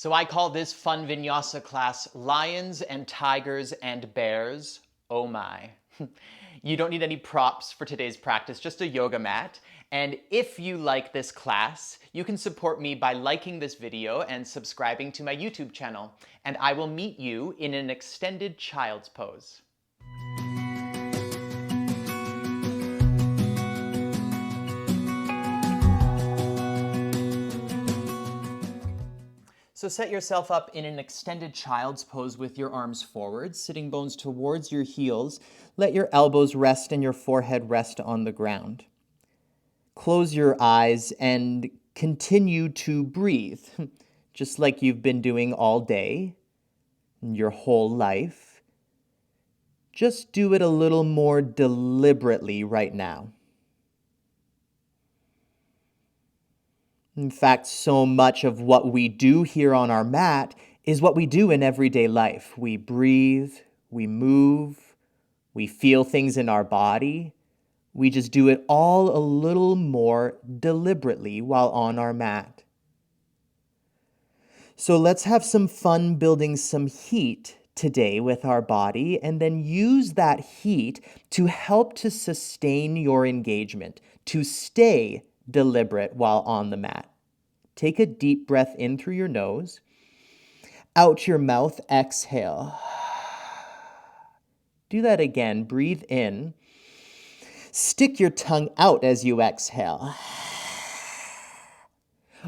So I call this fun Vinyasa class Lions and Tigers and Bears. Oh my. You don't need any props for today's practice, just a yoga mat. And if you like this class, you can support me by liking this video and subscribing to my YouTube channel. And I will meet you in an extended child's pose. So set yourself up in an extended child's pose with your arms forward, sitting bones towards your heels. Let your elbows rest and your forehead rest on the ground. Close your eyes and continue to breathe, just like you've been doing all day, your whole life. Just do it a little more deliberately right now. In fact, so much of what we do here on our mat is what we do in everyday life. We breathe, we move, we feel things in our body. We just do it all a little more deliberately while on our mat. So let's have some fun building some heat today with our body, and then use that heat to help to sustain your engagement, to stay deliberate while on the mat. Take a deep breath in through your nose. Out your mouth, exhale. Do that again. Breathe in. Stick your tongue out as you exhale.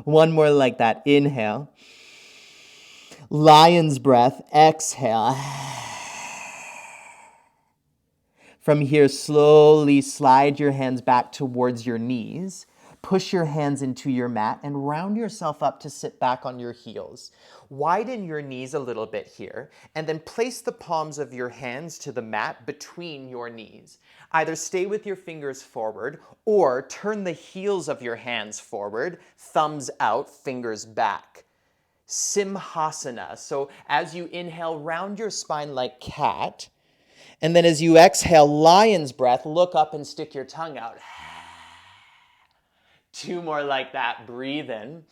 One more like that. Inhale. Lion's breath. Exhale. From here, slowly slide your hands back towards your knees. Push your hands into your mat and round yourself up to sit back on your heels. Widen your knees a little bit here, and then place the palms of your hands to the mat between your knees. Either stay with your fingers forward or turn the heels of your hands forward, thumbs out, fingers back. Simhasana. So as you inhale, round your spine like cat. And then as you exhale, lion's breath, look up and stick your tongue out. Two more like that. Breathe in.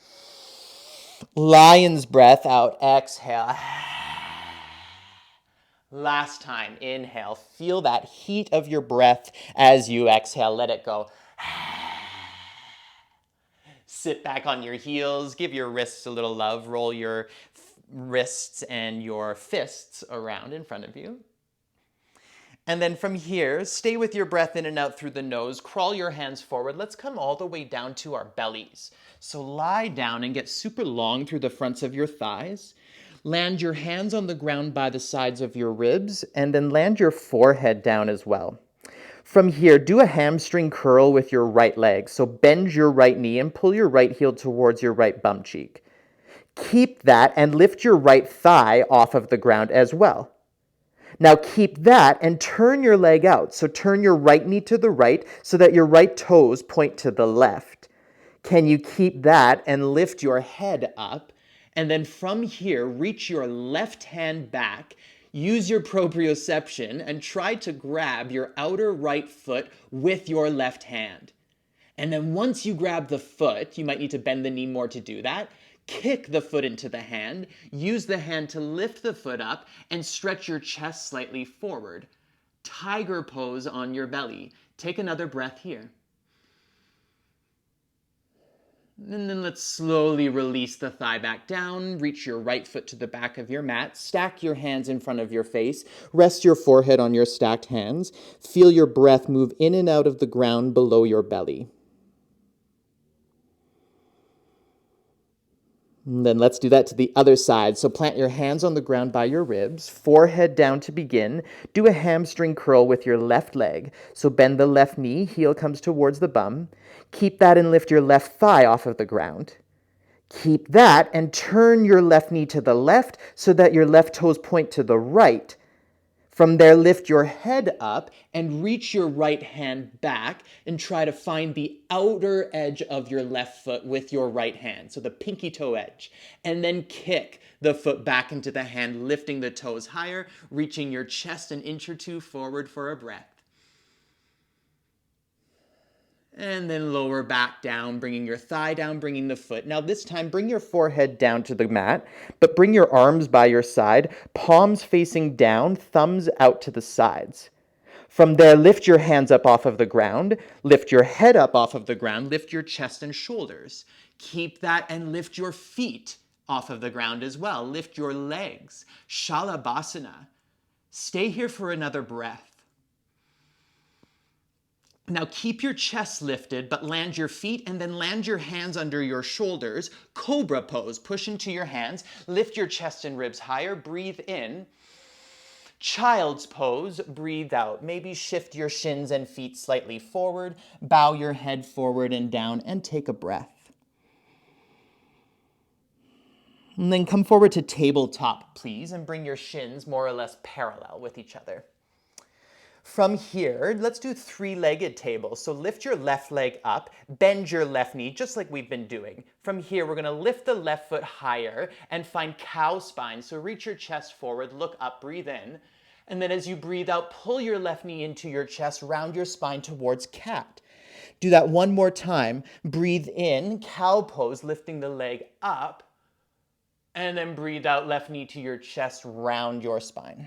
Lion's breath out. Exhale. Last time. Inhale. Feel that heat of your breath as you exhale. Let it go. Sit back on your heels. Give your wrists a little love. Roll your wrists and your fists around in front of you. And then from here, stay with your breath in and out through the nose. Crawl your hands forward. Let's come all the way down to our bellies. So lie down and get super long through the fronts of your thighs. Land your hands on the ground by the sides of your ribs, and then land your forehead down as well. From here, do a hamstring curl with your right leg. So bend your right knee and pull your right heel towards your right bum cheek. Keep that and lift your right thigh off of the ground as well. Now keep that and turn your leg out. So turn your right knee to the right so that your right toes point to the left. Can you keep that and lift your head up? And then from here, reach your left hand back. Use your proprioception and try to grab your outer right foot with your left hand. And then once you grab the foot, you might need to bend the knee more to do that. Kick the foot into the hand, use the hand to lift the foot up, and stretch your chest slightly forward. Tiger pose on your belly. Take another breath here. And then let's slowly release the thigh back down. Reach your right foot to the back of your mat. Stack your hands in front of your face. Rest your forehead on your stacked hands. Feel your breath move in and out of the ground below your belly. And then let's do that to the other side. So plant your hands on the ground by your ribs, forehead down to begin. Do a hamstring curl with your left leg. So bend the left knee, heel comes towards the bum. Keep that and lift your left thigh off of the ground. Keep that and turn your left knee to the left so that your left toes point to the right. From there, lift your head up and reach your right hand back and try to find the outer edge of your left foot with your right hand, so the pinky toe edge. And then kick the foot back into the hand, lifting the toes higher, reaching your chest an inch or two forward for a breath. And then lower back down, bringing your thigh down, bringing the foot. Now this time, bring your forehead down to the mat, but bring your arms by your side, palms facing down, thumbs out to the sides. From there, lift your hands up off of the ground, lift your head up off of the ground, lift your chest and shoulders. Keep that and lift your feet off of the ground as well. Lift your legs. Shalabhasana. Stay here for another breath. Now keep your chest lifted, but land your feet and then land your hands under your shoulders. Cobra pose, push into your hands, lift your chest and ribs higher, breathe in. Child's pose, breathe out. Maybe shift your shins and feet slightly forward, bow your head forward and down, and take a breath. And then come forward to tabletop, please, and bring your shins more or less parallel with each other. From here, let's do three-legged table. So lift your left leg up, bend your left knee, just like we've been doing. From here, we're gonna lift the left foot higher and find cow spine. So reach your chest forward, look up, breathe in. And then as you breathe out, pull your left knee into your chest, round your spine towards cat. Do that one more time. Breathe in, cow pose, lifting the leg up. And then breathe out, left knee to your chest, round your spine.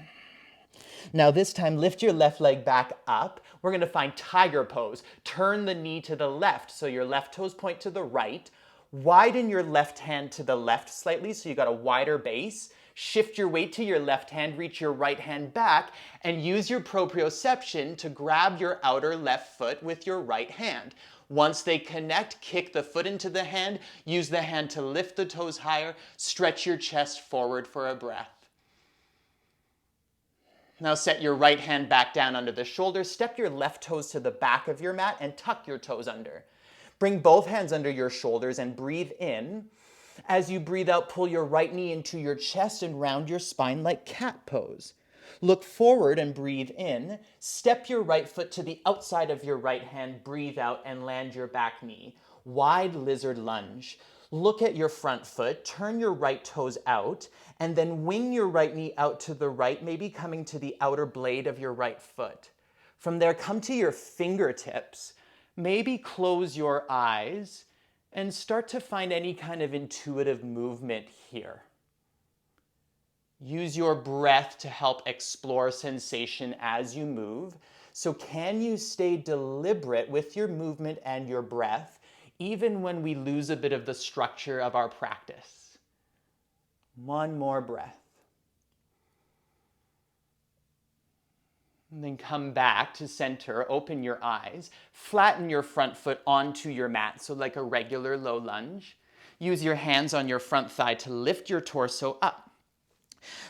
Now this time, lift your left leg back up. We're gonna find tiger pose. Turn the knee to the left, so your left toes point to the right. Widen your left hand to the left slightly, so you got a wider base. Shift your weight to your left hand, reach your right hand back, and use your proprioception to grab your outer left foot with your right hand. Once they connect, kick the foot into the hand, use the hand to lift the toes higher, stretch your chest forward for a breath. Now set your right hand back down under the shoulders, step your left toes to the back of your mat and tuck your toes under. Bring both hands under your shoulders and breathe in. As you breathe out, pull your right knee into your chest and round your spine like cat pose. Look forward and breathe in. Step your right foot to the outside of your right hand, breathe out and land your back knee. Wide lizard lunge. Look at your front foot, turn your right toes out, and then wing your right knee out to the right, maybe coming to the outer blade of your right foot. From there, come to your fingertips. Maybe close your eyes and start to find any kind of intuitive movement here. Use your breath to help explore sensation as you move. So can you stay deliberate with your movement and your breath, even when we lose a bit of the structure of our practice? One more breath. And then come back to center, open your eyes, flatten your front foot onto your mat, so like a regular low lunge. Use your hands on your front thigh to lift your torso up.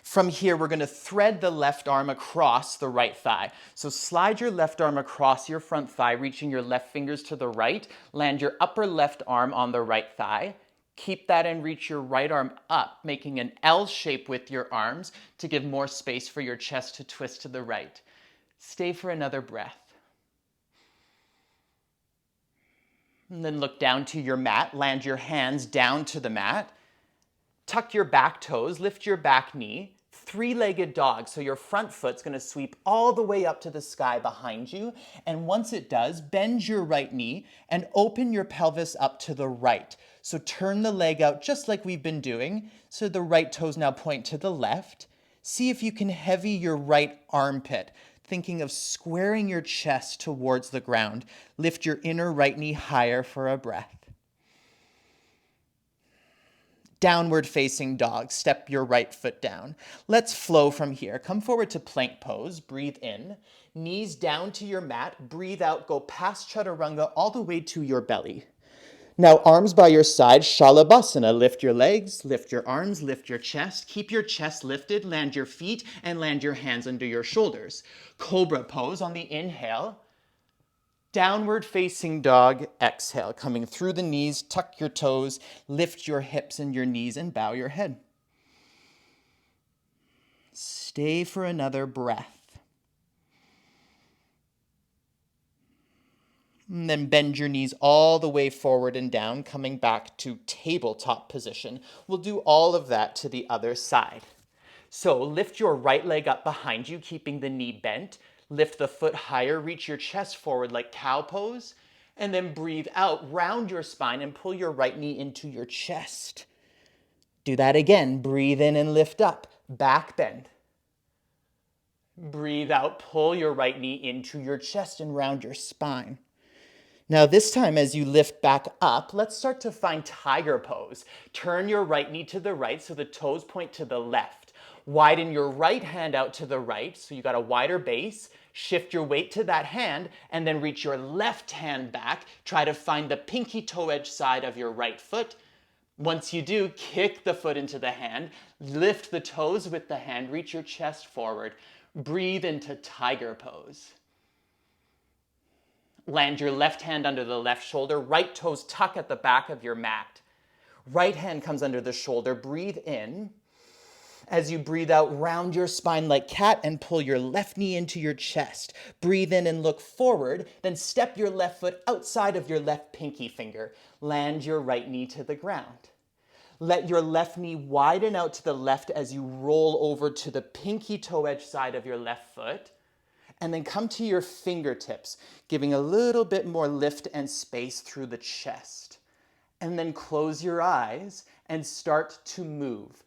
From here, we're gonna thread the left arm across the right thigh. So slide your left arm across your front thigh, reaching your left fingers to the right. Land your upper left arm on the right thigh. Keep that and reach your right arm up, making an L shape with your arms to give more space for your chest to twist to the right. Stay for another breath. And then look down to your mat, land your hands down to the mat. Tuck your back toes, lift your back knee, three-legged dog. So your front foot's gonna sweep all the way up to the sky behind you. And once it does, bend your right knee and open your pelvis up to the right. So turn the leg out just like we've been doing. So the right toes now point to the left. See if you can heavy your right armpit, thinking of squaring your chest towards the ground. Lift your inner right knee higher for a breath. Downward facing dog, step your right foot down. Let's flow from here. Come forward to plank pose, breathe in. Knees down to your mat, breathe out, go past chaturanga all the way to your belly. Now arms by your side, shalabhasana. Lift your legs, lift your arms, lift your chest. Keep your chest lifted, land your feet and land your hands under your shoulders. Cobra pose on the inhale. Downward facing dog, exhale. Coming through the knees, tuck your toes, lift your hips and your knees and bow your head. Stay for another breath. And then bend your knees all the way forward and down, coming back to tabletop position. We'll do all of that to the other side. So lift your right leg up behind you, keeping the knee bent. Lift the foot higher, reach your chest forward like cow pose, And then breathe out, round your spine and pull your right knee into your chest. Do that again. Breathe in and lift up. Back bend. Breathe out, pull your right knee into your chest and round your spine. Now this time as you lift back up, let's start to find tiger pose. Turn your right knee to the right so the toes point to the left. Widen your right hand out to the right so you got a wider base. Shift your weight to that hand and then reach your left hand back. Try to find the pinky toe edge side of your right foot. Once you do, kick the foot into the hand, lift the toes with the hand, reach your chest forward. Breathe into tiger pose. Land your left hand under the left shoulder, right toes tuck at the back of your mat. Right hand comes under the shoulder, breathe in. As you breathe out, round your spine like cat and pull your left knee into your chest. Breathe in and look forward, then step your left foot outside of your left pinky finger. Land your right knee to the ground. Let your left knee widen out to the left as you roll over to the pinky toe edge side of your left foot. And then come to your fingertips, giving a little bit more lift and space through the chest. And then close your eyes and start to move.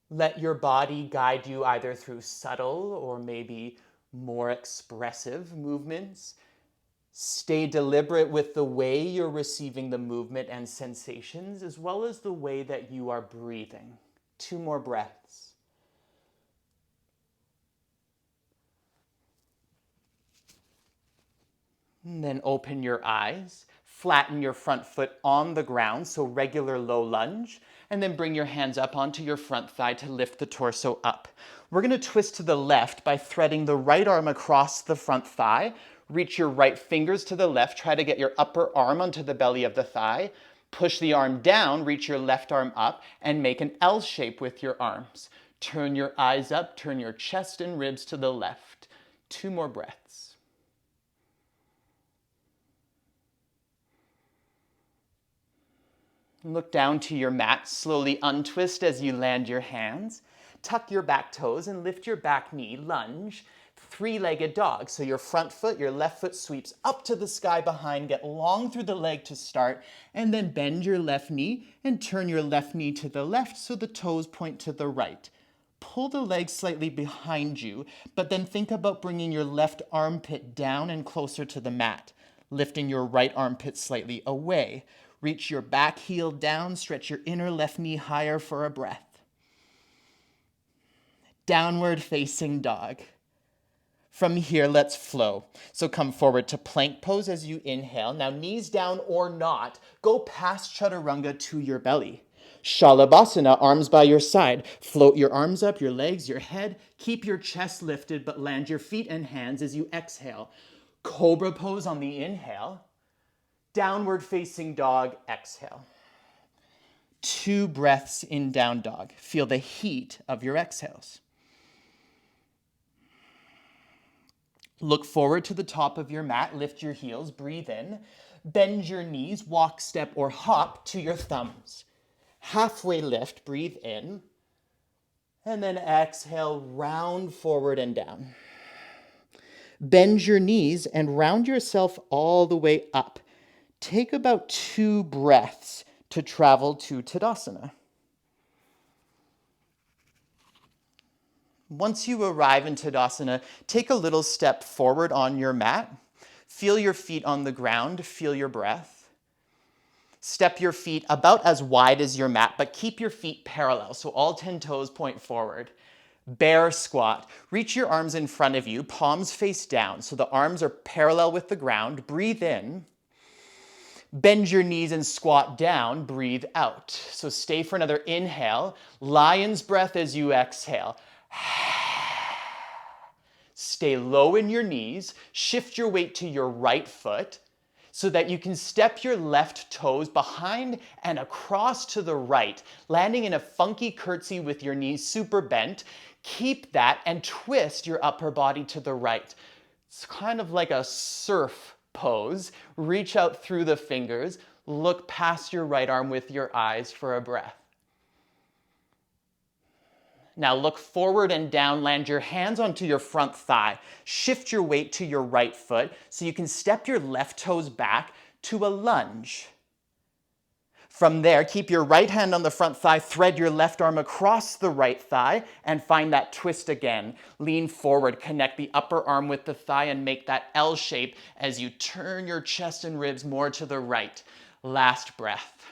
Let your body guide you either through subtle or maybe more expressive movements. Stay deliberate with the way you're receiving the movement and sensations, as well as the way that you are breathing. 2 more breaths. And then open your eyes. Flatten your front foot on the ground, so regular low lunge. And then bring your hands up onto your front thigh to lift the torso up. We're going to twist to the left by threading the right arm across the front thigh. Reach your right fingers to the left. Try to get your upper arm onto the belly of the thigh. Push the arm down, reach your left arm up, and make an L shape with your arms. Turn your eyes up, turn your chest and ribs to the left. 2 more breaths. Look down to your mat, slowly untwist as you land your hands. Tuck your back toes and lift your back knee, lunge. 3-legged dog. So your front foot, your left foot sweeps up to the sky behind, get long through the leg to start, and then bend your left knee and turn your left knee to the left so the toes point to the right. Pull the leg slightly behind you, but then think about bringing your left armpit down and closer to the mat, lifting your right armpit slightly away. Reach your back heel down, stretch your inner left knee higher for a breath. Downward facing dog. From here, let's flow. So come forward to plank pose as you inhale. Now knees down or not, go past chaturanga to your belly. Shalabhasana, arms by your side. Float your arms up, your legs, your head. Keep your chest lifted, but land your feet and hands as you exhale. Cobra pose on the inhale. Downward facing dog, exhale. 2 breaths in down dog. Feel the heat of your exhales. Look forward to the top of your mat, lift your heels, breathe in. Bend your knees, walk, step, or hop to your thumbs. Halfway lift, breathe in. And then exhale, round forward and down. Bend your knees and round yourself all the way up. Take about 2 breaths to travel to Tadasana. Once you arrive in Tadasana, take a little step forward on your mat. Feel your feet on the ground, feel your breath. Step your feet about as wide as your mat, but keep your feet parallel, so all 10 toes point forward. Bear squat. Reach your arms in front of you, palms face down, so the arms are parallel with the ground. Breathe in. Bend your knees and squat down, breathe out. So stay for another inhale. Lion's breath as you exhale. Stay low in your knees. Shift your weight to your right foot so that you can step your left toes behind and across to the right, landing in a funky curtsy with your knees super bent. Keep that and twist your upper body to the right. It's kind of like a surf pose. Reach out through the fingers. Look past your right arm with your eyes for a breath. Now look forward and down, land your hands onto your front thigh. Shift your weight to your right foot so you can step your left toes back, to a lunge. From there, keep your right hand on the front thigh, thread your left arm across the right thigh, and find that twist again. Lean forward, connect the upper arm with the thigh, and make that L shape as you turn your chest and ribs more to the right. Last breath.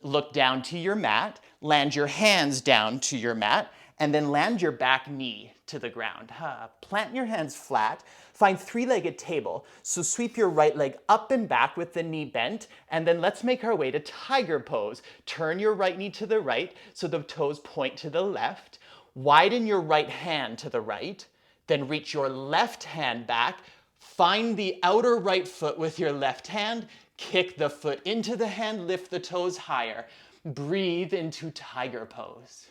Look down to your mat, land your hands down to your mat, and then land your back knee to the ground. Plant your hands flat. Find three-legged table. So sweep your right leg up and back with the knee bent, and then let's make our way to tiger pose. Turn your right knee to the right so the toes point to the left. Widen your right hand to the right, then reach your left hand back. Find the outer right foot with your left hand. Kick the foot into the hand, lift the toes higher. Breathe into tiger pose.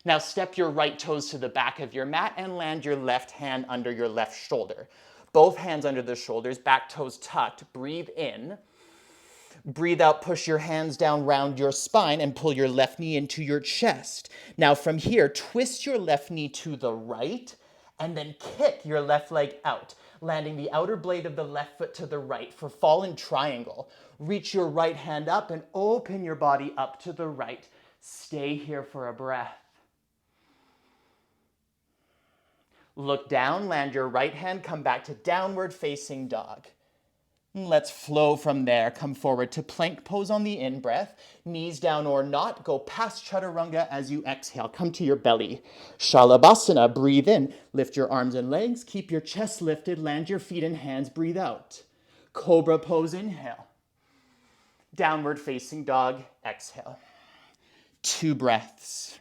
Now step your right toes to the back of your mat and land your left hand under your left shoulder. Both hands under the shoulders, back toes tucked. Breathe in. Breathe out, push your hands down round your spine and pull your left knee into your chest. Now from here, twist your left knee to the right and then kick your left leg out, landing the outer blade of the left foot to the right for fallen triangle. Reach your right hand up and open your body up to the right. Stay here for a breath. Look down, land your right hand, come back to downward facing dog. Let's flow from there. Come forward to plank pose on the in-breath. Knees down or not. Go past chaturanga as you exhale. Come to your belly. Shalabhasana. Breathe in. Lift your arms and legs. Keep your chest lifted. Land your feet and hands. Breathe out. Cobra pose. Inhale. Downward facing dog. Exhale. 2 breaths.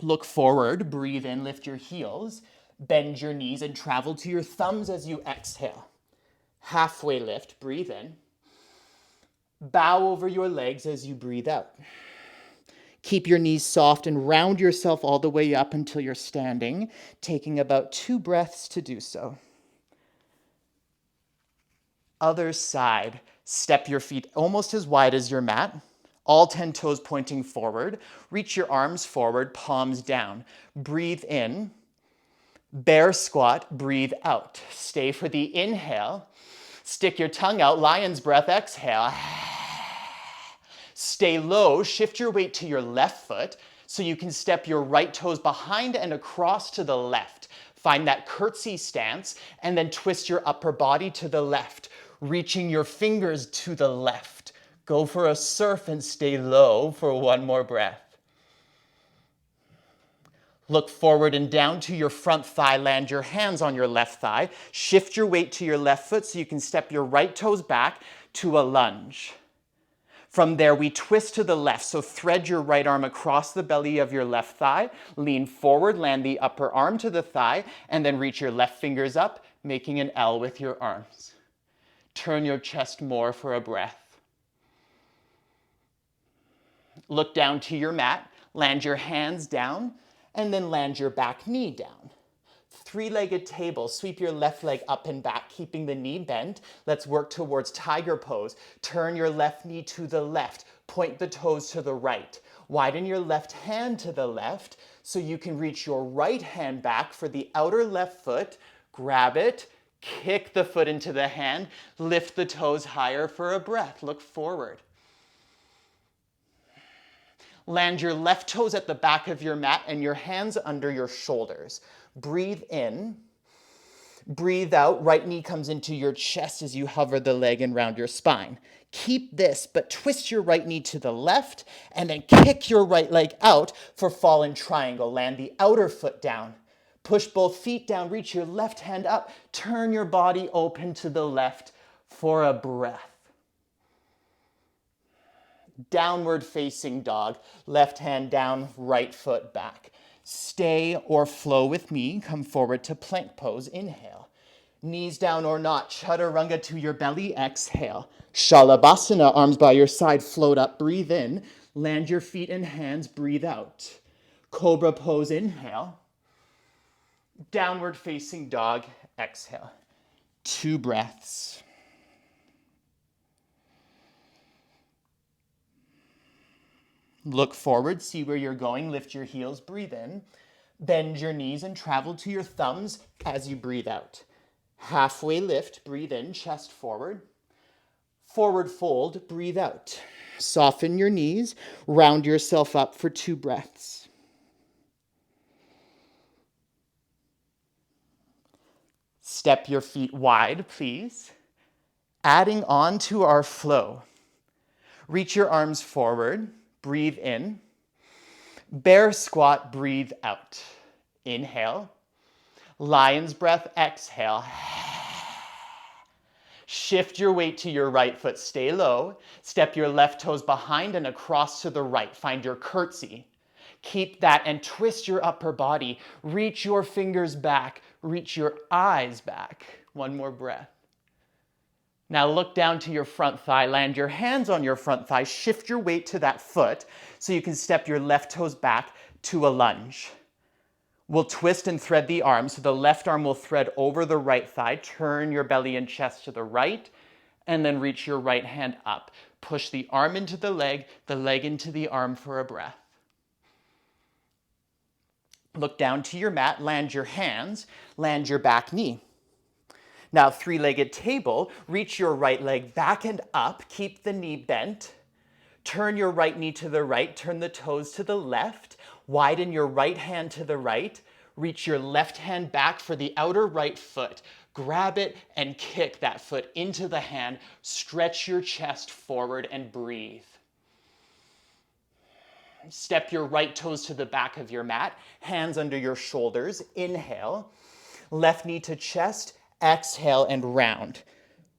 Look forward, breathe in, lift your heels, bend your knees and travel to your thumbs as you exhale. Halfway lift, breathe in. Bow over your legs as you breathe out. Keep your knees soft and round yourself all the way up until you're standing, taking about 2 breaths to do so. Other side, step your feet almost as wide as your mat. All 10 toes pointing forward. Reach your arms forward, palms down. Breathe in. Bear squat, breathe out. Stay for the inhale. Stick your tongue out, lion's breath, exhale. Stay low, shift your weight to your left foot so you can step your right toes behind and across to the left. Find that curtsy stance and then twist your upper body to the left, reaching your fingers to the left. Go for a surf and stay low for 1 more breath. Look forward and down to your front thigh. Land your hands on your left thigh. Shift your weight to your left foot so you can step your right toes back to a lunge. From there, we twist to the left. So thread your right arm across the belly of your left thigh. Lean forward, land the upper arm to the thigh, and then reach your left fingers up, making an L with your arms. Turn your chest more for a breath. Look down to your mat, land your hands down, and then land your back knee down. 3-legged table, sweep your left leg up and back, keeping the knee bent. Let's work towards tiger pose. Turn your left knee to the left, point the toes to the right. Widen your left hand to the left so you can reach your right hand back for the outer left foot. Grab it, kick the foot into the hand, lift the toes higher for a breath. Look forward. Land your left toes at the back of your mat and your hands under your shoulders. Breathe in. Breathe out. Right knee comes into your chest as you hover the leg and round your spine. Keep this, but twist your right knee to the left and then kick your right leg out for fallen triangle. Land the outer foot down. Push both feet down. Reach your left hand up. Turn your body open to the left for a breath. Downward facing dog, left hand down, right foot back. Stay or flow with me. Come forward to plank pose. Inhale. Knees down or not. Chaturanga to your belly. Exhale. Shalabhasana, arms by your side. Float up. Breathe in. Land your feet and hands. Breathe out. Cobra pose. Inhale. Downward facing dog. Exhale. 2 breaths. Look forward, see where you're going, lift your heels, breathe in. Bend your knees and travel to your thumbs as you breathe out. Halfway lift, breathe in, chest forward. Forward fold, breathe out. Soften your knees, round yourself up for 2 breaths. Step your feet wide, please. Adding on to our flow. Reach your arms forward, breathe in. Bear squat, breathe out. Inhale. Lion's breath, exhale. Shift your weight to your right foot, stay low. Step your left toes behind and across to the right. Find your curtsy. Keep that and twist your upper body. Reach your fingers back, reach your eyes back. One more breath. Now look down to your front thigh, land your hands on your front thigh, shift your weight to that foot so you can step your left toes back to a lunge. We'll twist and thread the arm, so the left arm will thread over the right thigh, turn your belly and chest to the right, and then reach your right hand up. Push the arm into the leg into the arm for a breath. Look down to your mat, land your hands, land your back knee. Now, 3-legged table, reach your right leg back and up, keep the knee bent. Turn your right knee to the right, turn the toes to the left, widen your right hand to the right, reach your left hand back for the outer right foot. Grab it and kick that foot into the hand, stretch your chest forward and breathe. Step your right toes to the back of your mat, hands under your shoulders, inhale. Left knee to chest, exhale and round.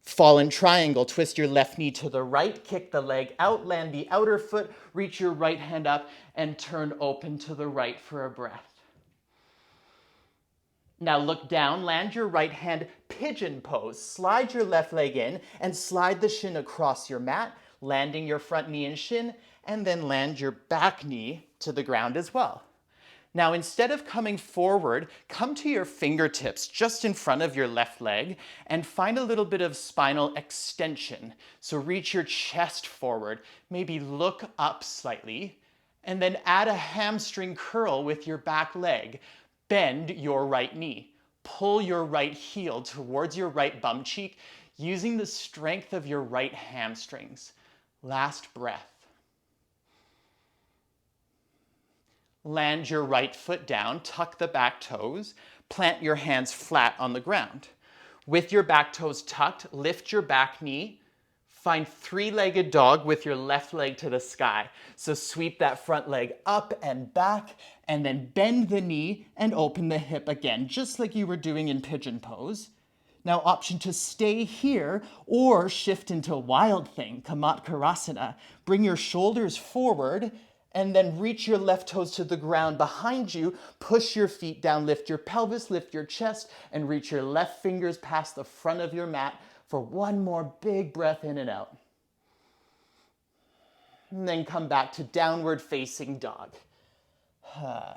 Fallen triangle, twist your left knee to the right, kick the leg out, land the outer foot, reach your right hand up and turn open to the right for a breath. Now look down, land your right hand, pigeon pose. Slide your left leg in and slide the shin across your mat, landing your front knee and shin, and then land your back knee to the ground as well. Now, instead of coming forward, come to your fingertips just in front of your left leg and find a little bit of spinal extension. So reach your chest forward, maybe look up slightly, and then add a hamstring curl with your back leg. Bend your right knee. Pull your right heel towards your right bum cheek using the strength of your right hamstrings. Last breath. Land your right foot down, tuck the back toes, plant your hands flat on the ground. With your back toes tucked, lift your back knee, find 3-legged dog with your left leg to the sky. So sweep that front leg up and back, and then bend the knee and open the hip again, just like you were doing in pigeon pose. Now option to stay here or shift into wild thing, Kamatkarasana. Bring your shoulders forward, and then reach your left toes to the ground behind you, push your feet down, lift your pelvis, lift your chest, and reach your left fingers past the front of your mat for one more big breath in and out. And then come back to downward facing dog.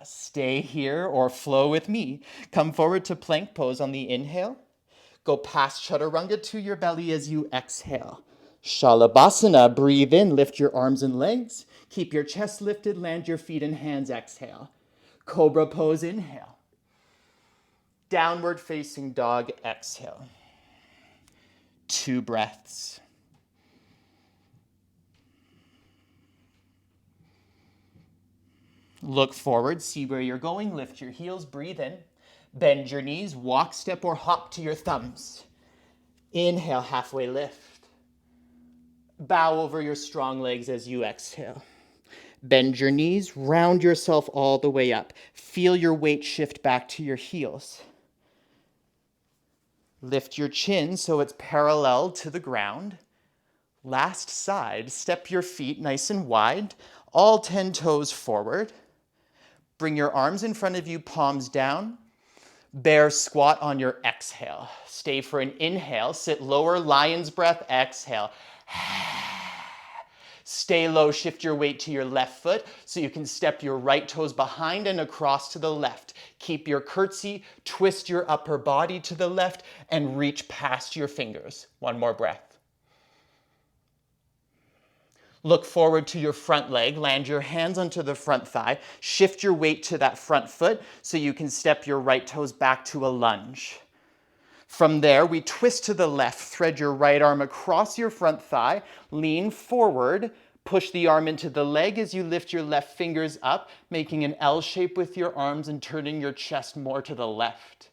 Stay here or flow with me. Come forward to plank pose on the inhale. Go past chaturanga to your belly as you exhale. Shalabhasana, breathe in, lift your arms and legs. Keep your chest lifted, land your feet and hands, exhale. Cobra pose, inhale. Downward facing dog, exhale. 2 breaths. Look forward, see where you're going, lift your heels, breathe in. Bend your knees, walk, step, or hop to your thumbs. Inhale, halfway lift. Bow over your strong legs as you exhale. Bend your knees, round yourself all the way up. Feel your weight shift back to your heels. Lift your chin so it's parallel to the ground. Last side, step your feet nice and wide, all 10 toes forward. Bring your arms in front of you, palms down. Bear squat on your exhale. Stay for an inhale, sit lower, lion's breath, exhale. Stay low, shift your weight to your left foot so you can step your right toes behind and across to the left. Keep your curtsy, twist your upper body to the left, and reach past your fingers. One more breath. Look forward to your front leg, land your hands onto the front thigh, shift your weight to that front foot so you can step your right toes back to a lunge. From there, we twist to the left, thread your right arm across your front thigh, lean forward, push the arm into the leg as you lift your left fingers up, making an L shape with your arms and turning your chest more to the left.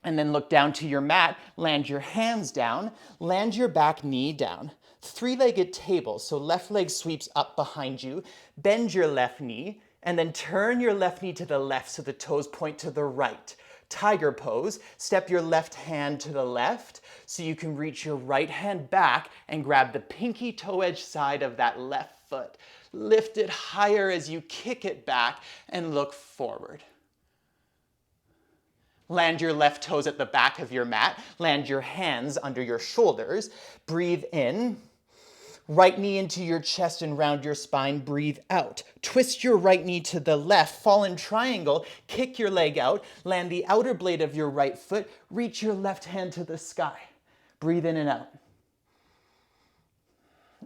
And then look down to your mat, land your hands down, land your back knee down. Three-legged table, so left leg sweeps up behind you, bend your left knee, and then turn your left knee to the left so the toes point to the right. Tiger pose, step your left hand to the left so you can reach your right hand back and grab the pinky toe edge side of that left foot. Lift it higher as you kick it back and look forward. Land your left toes at the back of your mat. Land your hands under your shoulders. Breathe in. Right knee into your chest and round your spine. Breathe out. Twist your right knee to the left. Fall in triangle. Kick your leg out. Land the outer blade of your right foot. Reach your left hand to the sky. Breathe in and out.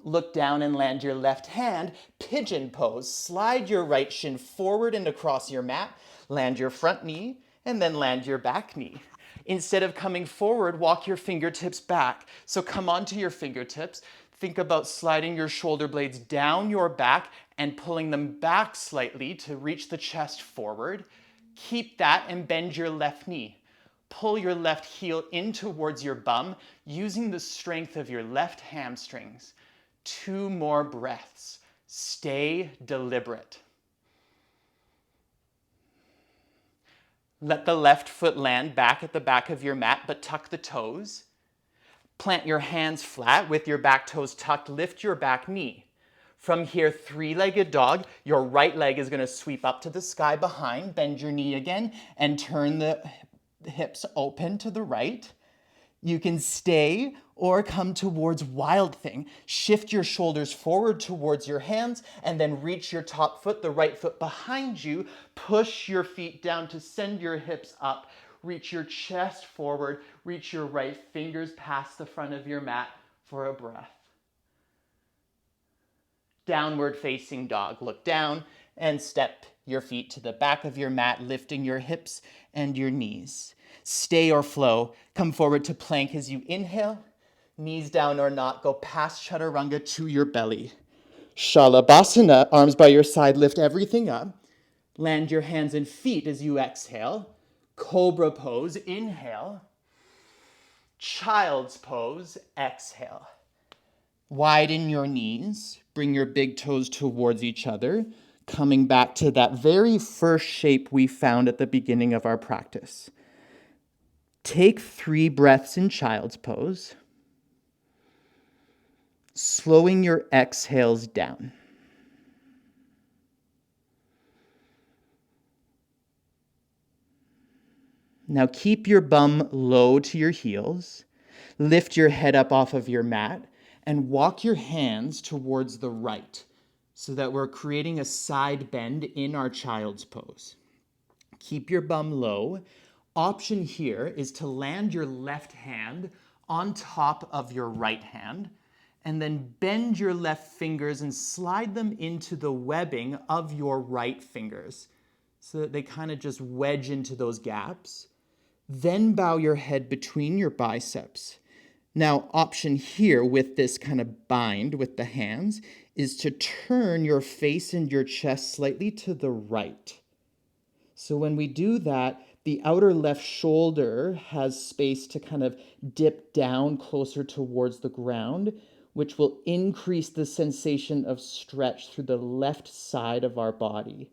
Look down and land your left hand. Pigeon pose. Slide your right shin forward and across your mat. Land your front knee. And then land your back knee. Instead of coming forward, walk your fingertips back. So come onto your fingertips. Think about sliding your shoulder blades down your back and pulling them back slightly to reach the chest forward. Keep that and bend your left knee. Pull your left heel in towards your bum using the strength of your left hamstrings. 2 more breaths. Stay deliberate. Let the left foot land back at the back of your mat, but tuck the toes. Plant your hands flat with your back toes tucked. Lift your back knee. From here, three-legged dog. Your right leg is going to sweep up to the sky behind. Bend your knee again and turn the hips open to the right. You can stay or come towards Wild Thing. Shift your shoulders forward towards your hands and then reach your top foot, the right foot behind you. Push your feet down to send your hips up. Reach your chest forward. Reach your right fingers past the front of your mat for a breath. Downward facing dog. Look down and step your feet to the back of your mat, lifting your hips and your knees. Stay or flow. Come forward to plank as you inhale. Knees down or not. Go past chaturanga to your belly. Shalabhasana. Arms by your side. Lift everything up. Land your hands and feet as you exhale. Cobra pose. Inhale. Child's pose. Exhale. Widen your knees. Bring your big toes towards each other. Coming back to that very first shape we found at the beginning of our practice. Take 3 breaths in child's pose, slowing your exhales down. Now keep your bum low to your heels, lift your head up off of your mat, and walk your hands towards the right so that we're creating a side bend in our child's pose. Keep your bum low. Option here is to land your left hand on top of your right hand and then bend your left fingers and slide them into the webbing of your right fingers so that they kind of just wedge into those gaps. Then bow your head between your biceps. Now, option here with this kind of bind with the hands is to turn your face and your chest slightly to the right. So when we do that, the outer left shoulder has space to kind of dip down closer towards the ground, which will increase the sensation of stretch through the left side of our body.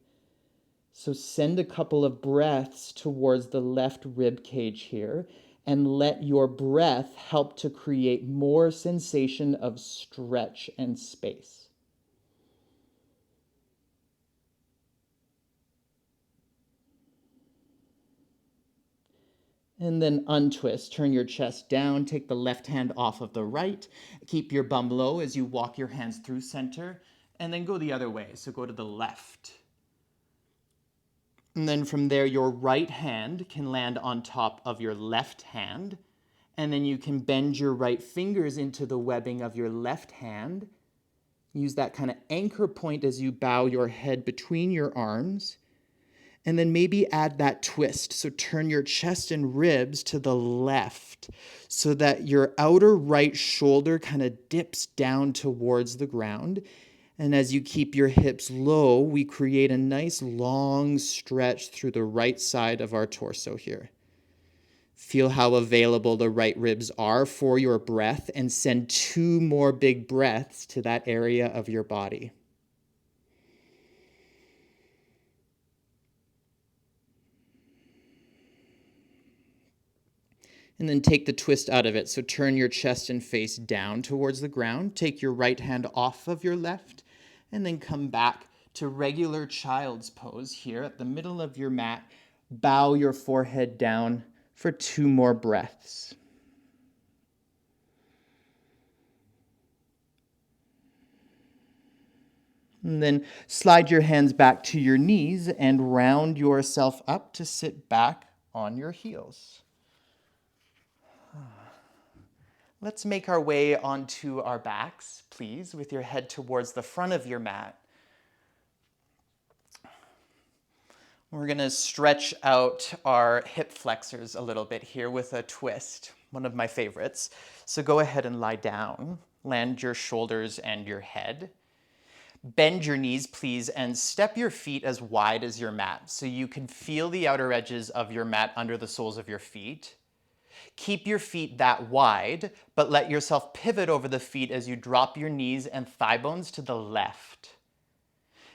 So send a couple of breaths towards the left rib cage here and let your breath help to create more sensation of stretch and space. And then untwist, turn your chest down, take the left hand off of the right, keep your bum low as you walk your hands through center, and then go the other way, so go to the left. And then from there, your right hand can land on top of your left hand, and then you can bend your right fingers into the webbing of your left hand, Use that kind of anchor point as you bow your head between your arms. And then maybe add that twist. So turn your chest and ribs to the left so that your outer right shoulder kind of dips down towards the ground. And as you keep your hips low, we create a nice long stretch through the right side of our torso here. Feel how available the right ribs are for your breath, and send 2 more big breaths to that area of your body. And then take the twist out of it. So turn your chest and face down towards the ground. Take your right hand off of your left, and then come back to regular child's pose here at the middle of your mat. Bow your forehead down for 2 more breaths. And then slide your hands back to your knees and round yourself up to sit back on your heels. Let's make our way onto our backs, please, with your head towards the front of your mat. We're going to stretch out our hip flexors a little bit here with a twist, one of my favorites. So go ahead and lie down. Land your shoulders and your head. Bend your knees, please, and step your feet as wide as your mat so you can feel the outer edges of your mat under the soles of your feet. Keep your feet that wide, but let yourself pivot over the feet as you drop your knees and thigh bones to the left.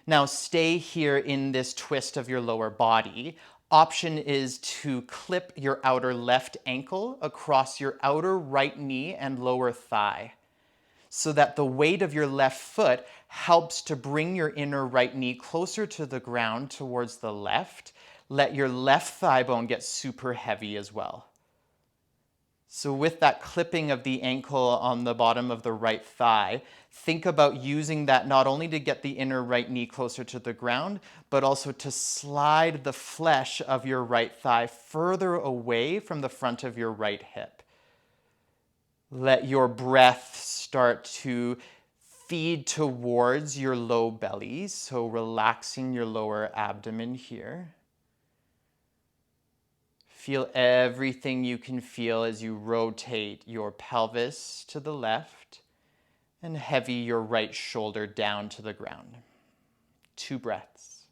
Now stay here in this twist of your lower body. Option is to clip your outer left ankle across your outer right knee and lower thigh, so that the weight of your left foot helps to bring your inner right knee closer to the ground towards the left. Let your left thigh bone get super heavy as well. So with that clipping of the ankle on the bottom of the right thigh, think about using that not only to get the inner right knee closer to the ground, but also to slide the flesh of your right thigh further away from the front of your right hip. Let your breath start to feed towards your low belly, so relaxing your lower abdomen here. Feel everything you can feel as you rotate your pelvis to the left and heavy your right shoulder down to the ground. 2 breaths.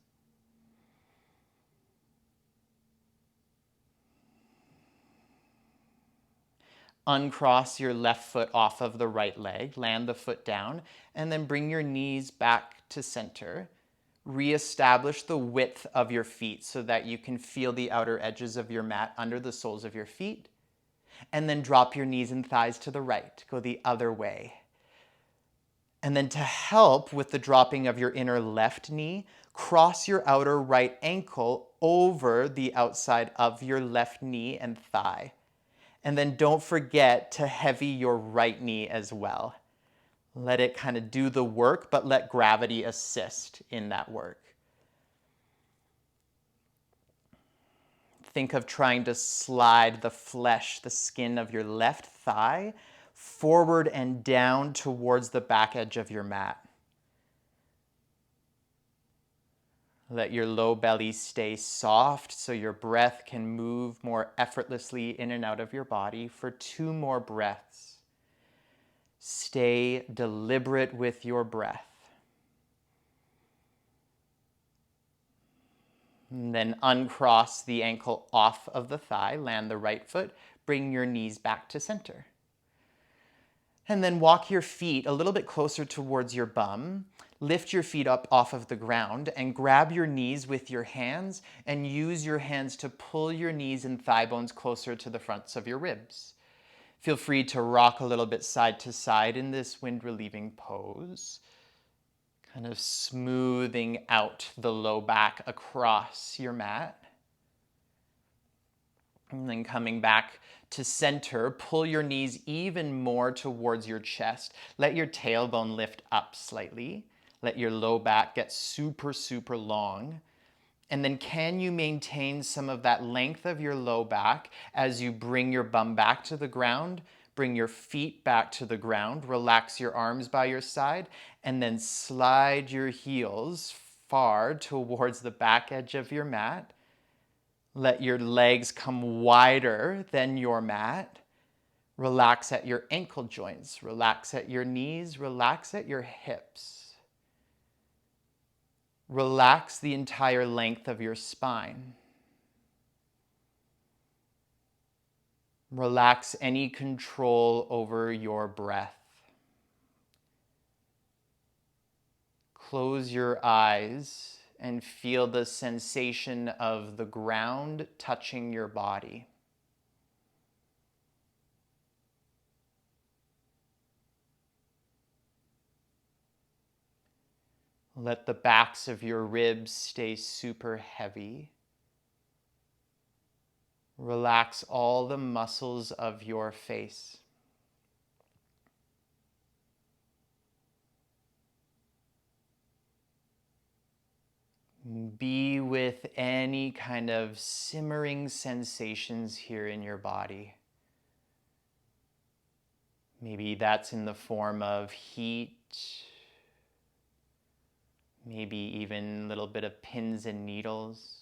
Uncross your left foot off of the right leg, land the foot down, and then bring your knees back to center. Reestablish the width of your feet so that you can feel the outer edges of your mat under the soles of your feet. And then drop your knees and thighs to the right. Go the other way. And then to help with the dropping of your inner left knee, cross your outer right ankle over the outside of your left knee and thigh. And then don't forget to heavy your right knee as well. Let it kind of do the work, but let gravity assist in that work. Think of trying to slide the flesh, the skin of your left thigh, forward and down towards the back edge of your mat. Let your low belly stay soft so your breath can move more effortlessly in and out of your body for 2 more breaths. Stay deliberate with your breath. And then uncross the ankle off of the thigh, land the right foot, bring your knees back to center. And then walk your feet a little bit closer towards your bum. Lift your feet up off of the ground and grab your knees with your hands and use your hands to pull your knees and thigh bones closer to the fronts of your ribs. Feel free to rock a little bit side to side in this wind-relieving pose, kind of smoothing out the low back across your mat. And then coming back to center, pull your knees even more towards your chest. Let your tailbone lift up slightly. Let your low back get super, super long. And then can you maintain some of that length of your low back as you bring your bum back to the ground, Bring your feet back to the ground. Relax your arms by your side, and then slide your heels far towards the back edge of your mat. Let your legs come wider than your mat. Relax at your ankle joints. Relax at your knees. Relax at your hips. Relax the entire length of your spine. Relax any control over your breath. Close your eyes and feel the sensation of the ground touching your body. Let the backs of your ribs stay super heavy. Relax all the muscles of your face. Be with any kind of simmering sensations here in your body. Maybe that's in the form of heat, maybe even a little bit of pins and needles.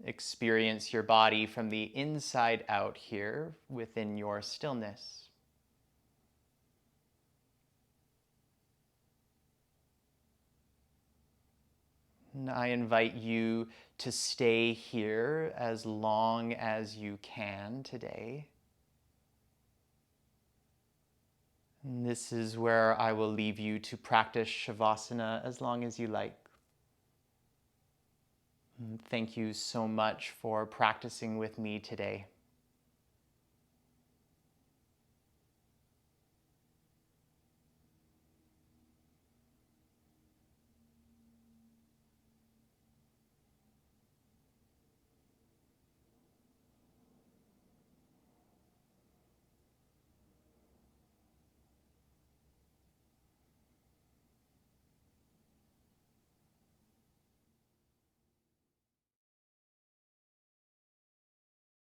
Experience your body from the inside out here within your stillness. And I invite you to stay here as long as you can today. And this is where I will leave you to practice Shavasana as long as you like. And thank you so much for practicing with me today.